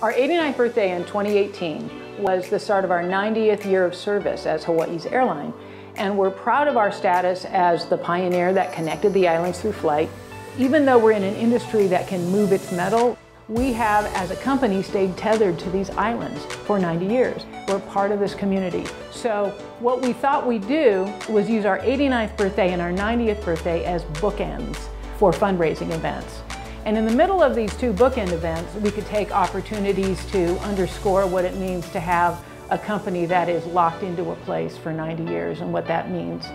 Our 89th birthday in 2018 was the start of our 90th year of service as Hawaii's airline, and we're proud of our status as the pioneer that connected the islands through flight. Even though we're in an industry that can move its metal, we have, as a company, stayed tethered to these islands for 90 years. We're part of this community. So what we thought we'd do was use our 89th birthday and our 90th birthday as bookends for fundraising events. And in the middle of these two bookend events, we could take opportunities to underscore what it means to have a company that is locked into a place for 90 years and what that means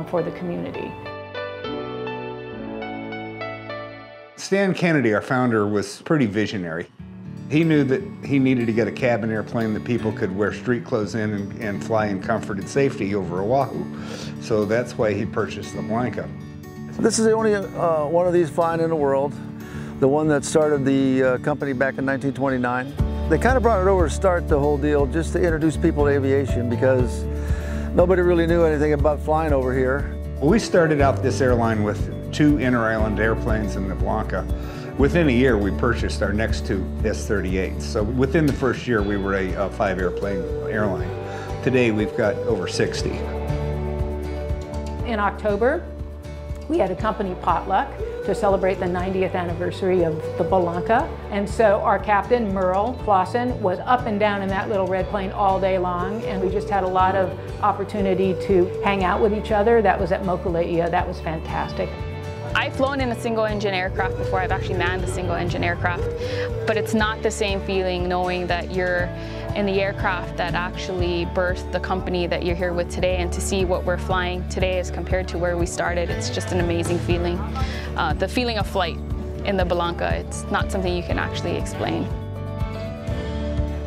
for the community. Stan Kennedy, our founder, was pretty visionary. He knew that he needed to get a cabin airplane that people could wear street clothes in and fly in comfort and safety over Oahu. So that's why he purchased the Blanca. This is the only one of these flying in the world. The one that started the company back in 1929. They kind of brought it over to start the whole deal just to introduce people to aviation because nobody really knew anything about flying over here. We started out this airline with 2 inter-island airplanes in the Blanca. Within a year, we purchased our next 2 S-38s. So within the first year, we were a 5-airplane airline. Today, we've got over 60. In October, we had a company potluck to celebrate the 90th anniversary of the Blanca. And so our captain, Merle Clausen, was up and down in that little red plane all day long, and we just had a lot of opportunity to hang out with each other. That was at Mokuleia. That was fantastic. I've flown in a single-engine aircraft before. I've actually manned a single-engine aircraft, but it's not the same feeling knowing that you're in the aircraft that actually birthed the company that you're here with today, and to see what we're flying today as compared to where we started, it's just an amazing feeling. The feeling of flight in the Blanca, it's not something you can actually explain.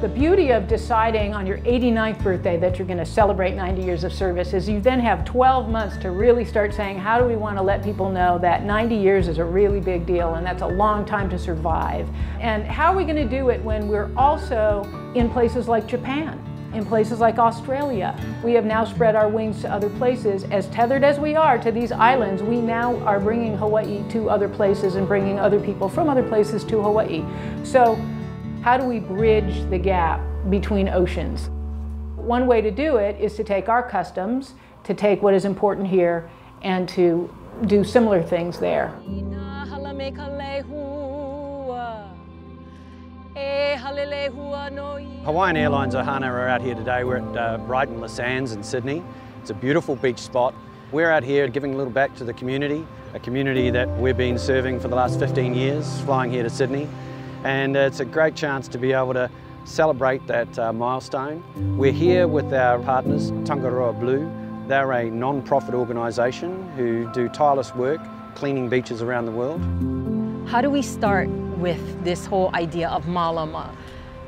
The beauty of deciding on your 89th birthday that you're going to celebrate 90 years of service is you then have 12 months to really start saying, how do we want to let people know that 90 years is a really big deal and that's a long time to survive? And how are we going to do it when we're also in places like Japan, in places like Australia? We have now spread our wings to other places. As tethered as we are to these islands, we now are bringing Hawaii to other places and bringing other people from other places to Hawaii. So how do we bridge the gap between oceans? One way to do it is to take our customs, to take what is important here, and to do similar things there. Hawaiian Airlines Ohana are out here today. We're at Brighton Le Sands in Sydney. It's a beautiful beach spot. We're out here giving a little back to the community, a community that we've been serving for the last 15 years, flying here to Sydney. And it's a great chance to be able to celebrate that milestone. We're here with our partners, Tangaroa Blue. They're a non-profit organisation who do tireless work cleaning beaches around the world. How do we start with this whole idea of malama?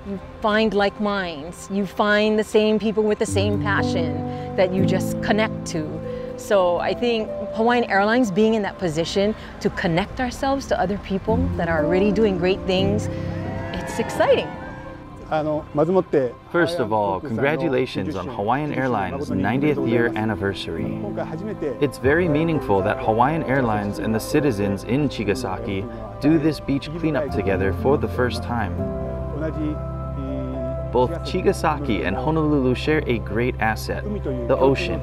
You find like minds, you find the same people with the same passion that you just connect to. So I think Hawaiian Airlines being in that position to connect ourselves to other people that are already doing great things, it's exciting. First of all, congratulations on Hawaiian Airlines' 90th year anniversary. It's very meaningful that Hawaiian Airlines and the citizens in Chigasaki do this beach cleanup together for the first time. Both Chigasaki and Honolulu share a great asset, the ocean,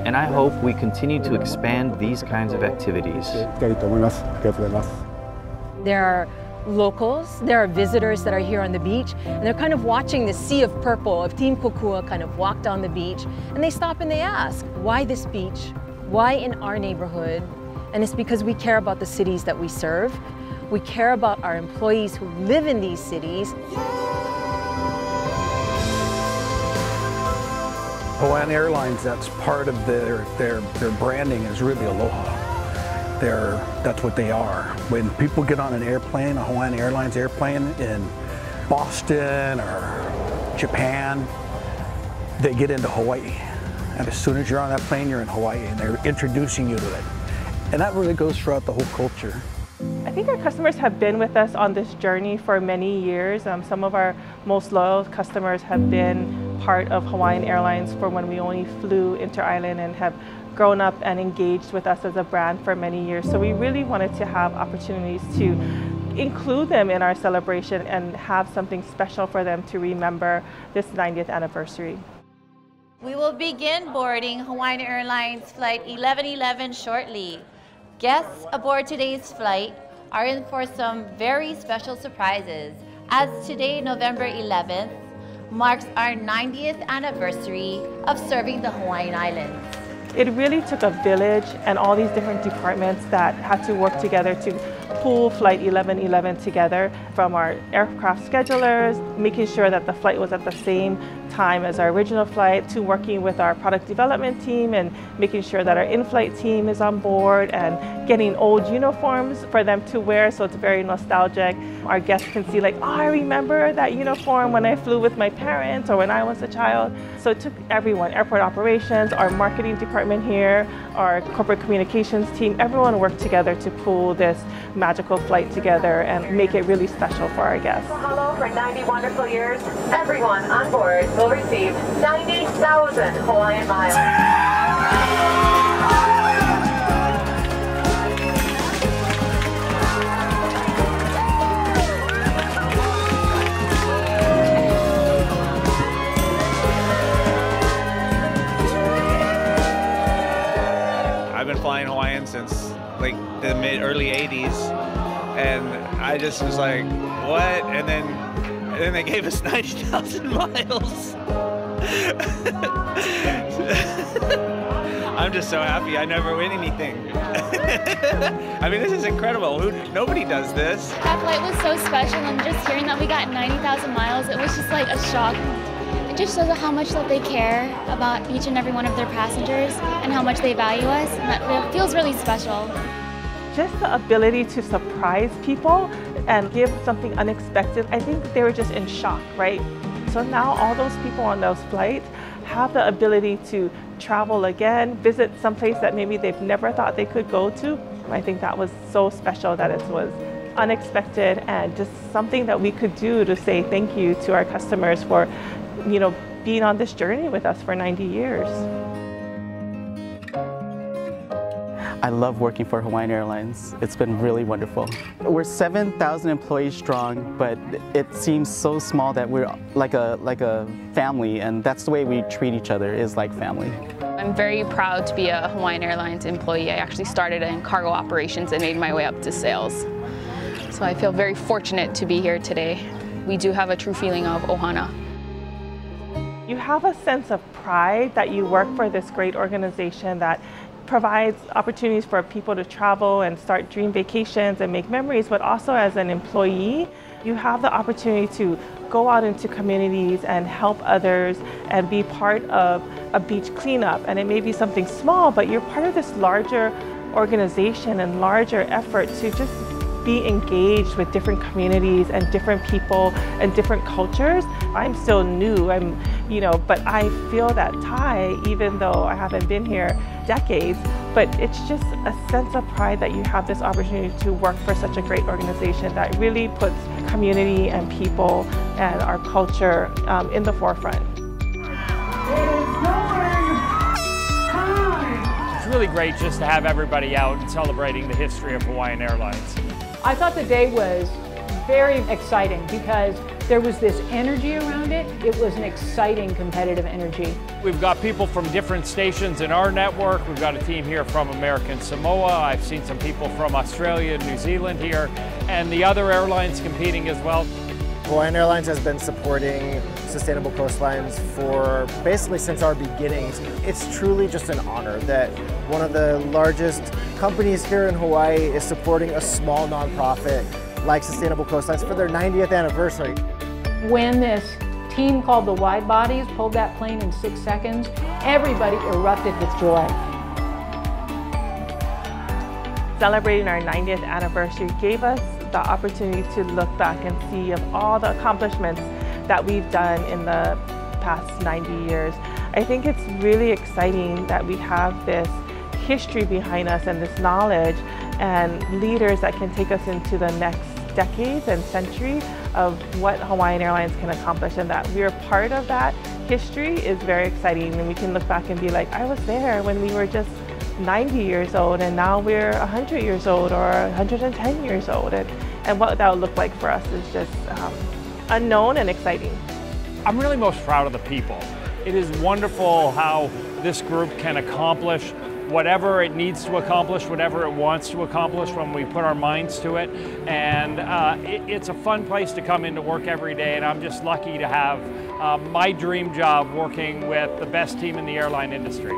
and I hope we continue to expand these kinds of activities. There are locals, there are visitors that are here on the beach, and they're kind of watching the sea of purple of Team Kokua kind of walk down the beach, and they stop and they ask, why this beach? Why in our neighborhood? And it's because we care about the cities that we serve. We care about our employees who live in these cities. Hawaiian Airlines, that's part of their branding is really aloha. That's what they are. When people get on an airplane, a Hawaiian Airlines airplane in Boston or Japan, they get into Hawaii. And as soon as you're on that plane, you're in Hawaii, and they're introducing you to it. And that really goes throughout the whole culture. I think our customers have been with us on this journey for many years. Some of our most loyal customers have been part of Hawaiian Airlines for when we only flew inter-island and have grown up and engaged with us as a brand for many years. So we really wanted to have opportunities to include them in our celebration and have something special for them to remember this 90th anniversary. We will begin boarding Hawaiian Airlines Flight 1111 shortly. Guests aboard today's flight are in for some very special surprises, as today, November 11th, marks our 90th anniversary of serving the Hawaiian Islands. It really took a village and all these different departments that had to work together to pull Flight 1111 together, from our aircraft schedulers, making sure that the flight was at the same time as our original flight, to working with our product development team and making sure that our in-flight team is on board and getting old uniforms for them to wear, so it's very nostalgic. Our guests can see like, oh, I remember that uniform when I flew with my parents or when I was a child. So it took everyone, airport operations, our marketing department here, our corporate communications team, everyone worked together to pull this magical flight together and make it really special for our guests. Hello, for 90 wonderful years, everyone on board will receive 90,000 Hawaiian miles. I've been flying Hawaiian since like the early 80s, and I just was like, what? And then they gave us 90,000 miles. I'm just so happy I never win anything. I mean, this is incredible. Nobody does this. That flight was so special, and just hearing that we got 90,000 miles, it was just like a shock. It just shows how much that they care about each and every one of their passengers and how much they value us, and that feels really special. Just the ability to surprise people and give something unexpected, I think they were just in shock, right? So now all those people on those flights have the ability to travel again, visit someplace that maybe they've never thought they could go to. I think that was so special that it was unexpected and just something that we could do to say thank you to our customers for, you know, being on this journey with us for 90 years. I love working for Hawaiian Airlines. It's been really wonderful. We're 7,000 employees strong, but it seems so small that we're like a family, and that's the way we treat each other, is like family. I'm very proud to be a Hawaiian Airlines employee. I actually started in cargo operations and made my way up to sales. So I feel very fortunate to be here today. We do have a true feeling of ohana. You have a sense of pride that you work for this great organization that provides opportunities for people to travel and start dream vacations and make memories, but also as an employee, you have the opportunity to go out into communities and help others and be part of a beach cleanup. And it may be something small, but you're part of this larger organization and larger effort to just be engaged with different communities and different people and different cultures. I'm still new, but I feel that tie, even though I haven't been here decades, but it's just a sense of pride that you have this opportunity to work for such a great organization that really puts community and people and our culture in the forefront. It's really great just to have everybody out and celebrating the history of Hawaiian Airlines. I thought the day was very exciting because there was this energy around it. It was an exciting competitive energy. We've got people from different stations in our network. We've got a team here from American Samoa. I've seen some people from Australia and New Zealand here, and the other airlines competing as well. Hawaiian Airlines has been supporting sustainable coastlines for basically since our beginnings. It's truly just an honor that one of the largest companies here in Hawaii is supporting a small nonprofit like Sustainable Coastlines for their 90th anniversary. When this team called the Wide Bodies pulled that plane in 6 seconds, everybody erupted with joy. Celebrating our 90th anniversary gave us the opportunity to look back and see of all the accomplishments that we've done in the past 90 years. I think it's really exciting that we have this history behind us and this knowledge and leaders that can take us into the next decades and century of what Hawaiian Airlines can accomplish, and that we're part of that history is very exciting. And we can look back and be like, I was there when we were just 90 years old and now we're 100 years old or 110 years old. And And what that will look like for us is just unknown and exciting. I'm really most proud of the people. It is wonderful how this group can accomplish whatever it needs to accomplish, whatever it wants to accomplish when we put our minds to it. And it's a fun place to come into work every day, and I'm just lucky to have my dream job working with the best team in the airline industry.